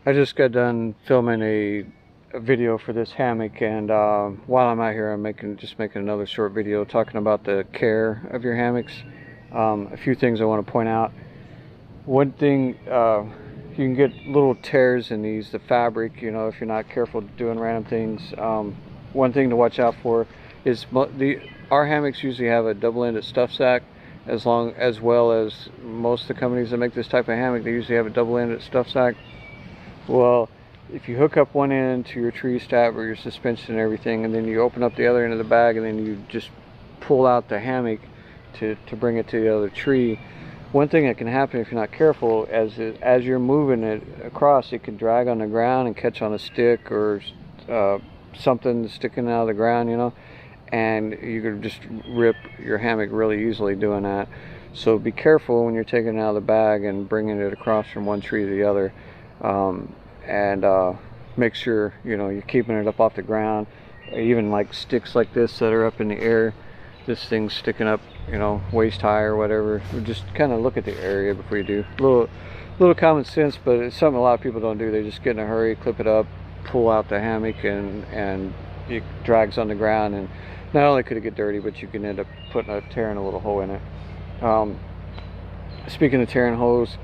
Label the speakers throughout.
Speaker 1: I just got done filming a video for this hammock, and while I'm out here, I'm just making another short video talking about the care of your hammocks. A few things I want to point out. One thing, you can get little tears in the fabric, you know, if you're not careful doing random things. One thing to watch out for is our hammocks usually have a double-ended stuff sack, as well as most of the companies that make this type of hammock, they usually have a double-ended stuff sack. Well, if you hook up one end to your tree stab or your suspension and everything, and then you open up the other end of the bag, and then you just pull out the hammock to bring it to the other tree, one thing that can happen if you're not careful, as you're moving it across, it can drag on the ground and catch on a stick or something sticking out of the ground, you know, and you could just rip your hammock really easily doing that. So be careful when you're taking it out of the bag and bringing it across from one tree to the other. Make sure, you know, you're keeping it up off the ground. Even like sticks like this that are up in the air, this thing's sticking up, you know, waist high or whatever. Just kind of look at the area before you do. Little common sense, but it's something a lot of people don't do. They just get in a hurry, clip it up, pull out the hammock, and it drags on the ground, and not only could it get dirty, but you can end up tearing a little hole in it. Speaking of tearing holes,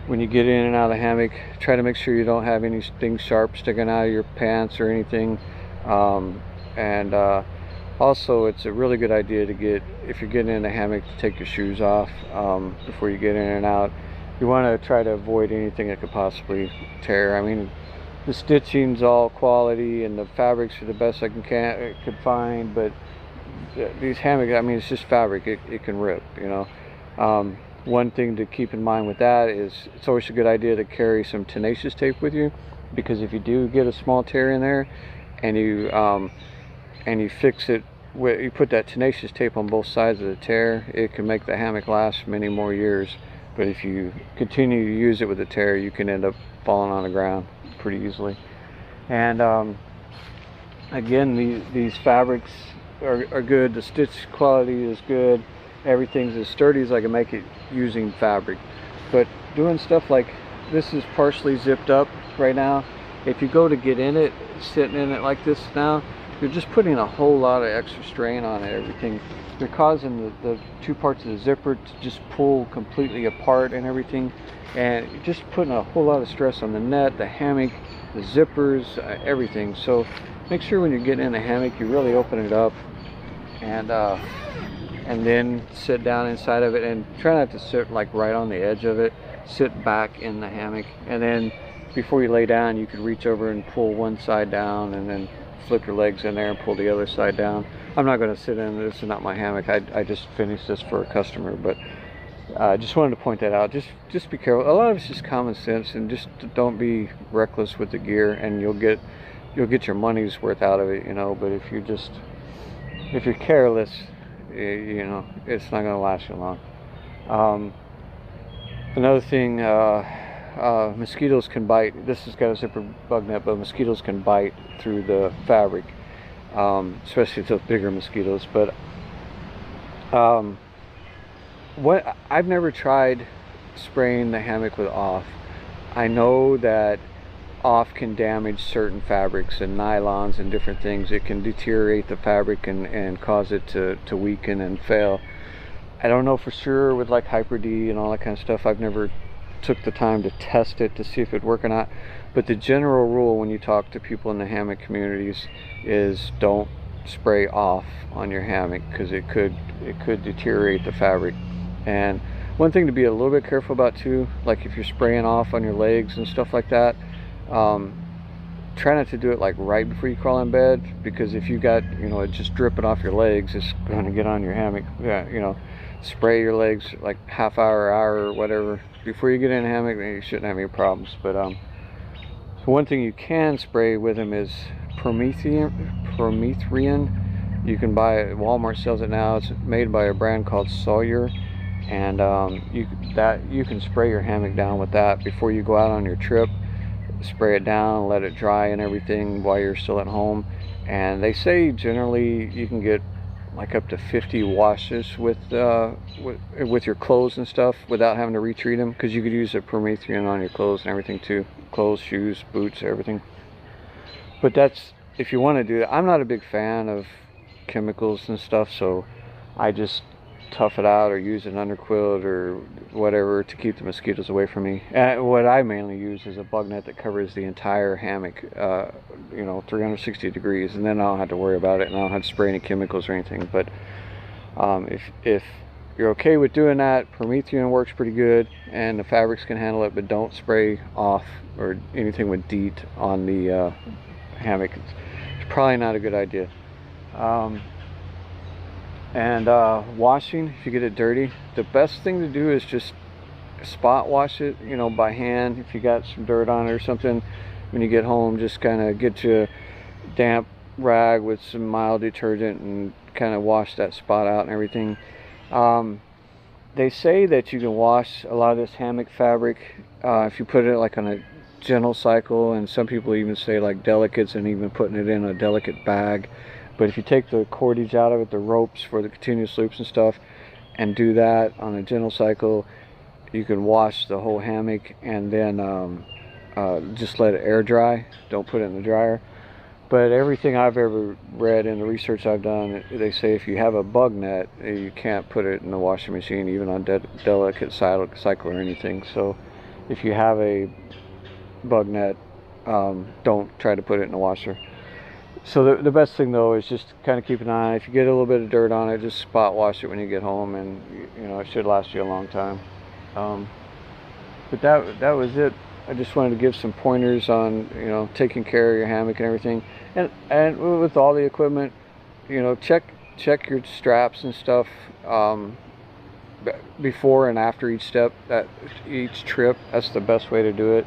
Speaker 1: when you get in and out of the hammock, try to make sure you don't have anything sharp sticking out of your pants or anything. Also, it's a really good idea to if you're getting in a hammock, to take your shoes off before you get in and out. You want to try to avoid anything that could possibly tear. I mean, the stitching's all quality and the fabrics are the best I could find, but these hammocks, I mean, it's just fabric. It can rip, you know. One thing to keep in mind with that is it's always a good idea to carry some Tenacious Tape with you, because if you do get a small tear in there and you fix it, you put that Tenacious Tape on both sides of the tear, it can make the hammock last many more years. But if you continue to use it with a tear, you can end up falling on the ground pretty easily. And again, these fabrics are good. The stitch quality is good. Everything's as sturdy as I can make it using fabric. But doing stuff like this is partially zipped up right now. If you go to get in it, sitting in it like this now, you're just putting a whole lot of extra strain on it. Everything, you're causing the two parts of the zipper to just pull completely apart and everything, and you're just putting a whole lot of stress on the net, the hammock, the zippers, everything. So make sure when you're getting in the hammock, you really open it up, and then sit down inside of it, and try not to sit like right on the edge of it. Sit back in the hammock, and then before you lay down, you could reach over and pull one side down, and then flip your legs in there and pull the other side down. I'm not going to sit in this, is not my hammock. I just finished this for a customer, but I just wanted to point that out. Just be careful. A lot of it's just common sense, and just don't be reckless with the gear, and you'll get your money's worth out of it, you know. But if you're careless, you know, it's not going to last you long. Another thing, mosquitoes can bite. This has got a zipper bug net, but mosquitoes can bite through the fabric, especially those bigger mosquitoes. But I've never tried spraying the hammock with off. I know that off can damage certain fabrics and nylons and different things. It can deteriorate the fabric and cause it to weaken and fail. I don't know for sure with like Hyper D and all that kind of stuff. I've never took the time to test it to see if it'd work or not. But the general rule when you talk to people in the hammock communities is don't spray off on your hammock, because it could deteriorate the fabric. And one thing to be a little bit careful about too, like if you're spraying off on your legs and stuff like that, try not to do it like right before you crawl in bed, because if you got, you know, it just dripping off your legs, it's going to get on your hammock. Yeah, you know, spray your legs like half hour or whatever before you get in a hammock, then you shouldn't have any problems. But so one thing you can spray with them is Permethrin. You can buy it, Walmart sells it now. It's made by a brand called Sawyer, and you can spray your hammock down with that before you go out on your trip. Spray it down, let it dry and everything while you're still at home. And they say generally you can get like up to 50 washes with your clothes and stuff without having to retreat them, because you could use a permethrin on your clothes and everything too. Clothes, shoes, boots, everything. But that's if you want to do that. I'm not a big fan of chemicals and stuff, so I just tough it out or use an underquilt or whatever to keep the mosquitoes away from me. And what I mainly use is a bug net that covers the entire hammock, 360 degrees, and then I don't have to worry about it, and I don't have to spray any chemicals or anything. But if you're okay with doing that, permethrin works pretty good, and the fabrics can handle it, but don't spray off or anything with DEET on the hammock. It's probably not a good idea. Washing, if you get it dirty, the best thing to do is just spot wash it, by hand. If you got some dirt on it or something, when you get home, just kind of get you a damp rag with some mild detergent and kind of wash that spot out and everything. They say that you can wash a lot of this hammock fabric if you put it like on a gentle cycle, and some people even say like delicates and even putting it in a delicate bag. But if you take the cordage out of it, the ropes for the continuous loops and stuff, and do that on a gentle cycle, you can wash the whole hammock, and then just let it air dry. Don't put it in the dryer. But everything I've ever read and the research I've done, they say if you have a bug net, you can't put it in the washing machine, even on delicate cycle or anything. So if you have a bug net, don't try to put it in the washer. So the best thing though is just kind of keep an eye. If you get a little bit of dirt on it, just spot wash it when you get home, and it should last you a long time. But that was it. I just wanted to give some pointers on taking care of your hammock and everything, and with all the equipment, check your straps and stuff before and after each trip. That's the best way to do it.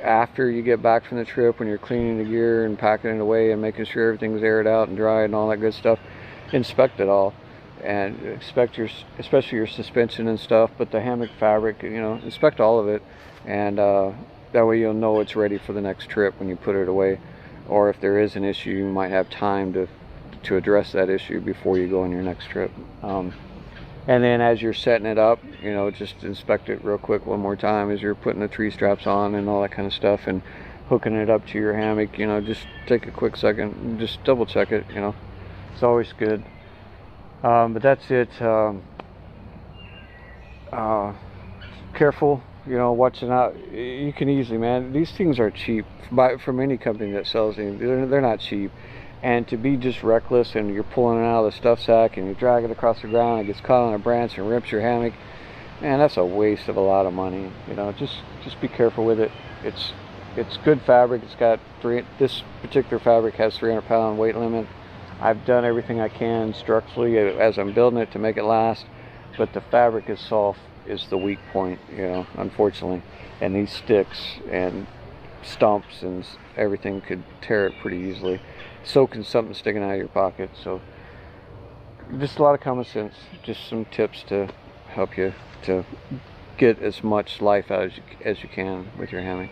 Speaker 1: After you get back from the trip, when you're cleaning the gear and packing it away and making sure everything's aired out and dried and all that good stuff, inspect it all, and especially your suspension and stuff, but the hammock fabric, inspect all of it, and that way you'll know it's ready for the next trip when you put it away. Or if there is an issue, you might have time to address that issue before you go on your next trip. And then as you're setting it up, just inspect it real quick one more time as you're putting the tree straps on and all that kind of stuff, and hooking it up to your hammock. Just take a quick second and just double check it. It's always good. But that's it. Careful, watching out. You can easily, man, these things are cheap from any company that sells them. They're not cheap. And to be just reckless, and you're pulling it out of the stuff sack and you drag it across the ground, it gets caught on a branch and rips your hammock, man, that's a waste of a lot of money. Just be careful with it. It's good fabric. It's got this particular fabric has 300-pound weight limit. I've done everything I can structurally as I'm building it to make it last, but the fabric itself is the weak point, unfortunately. And these sticks and stumps and everything could tear it pretty easily. So can something sticking out of your pocket. So just a lot of common sense, just some tips to help you to get as much life out as you can with your hammock.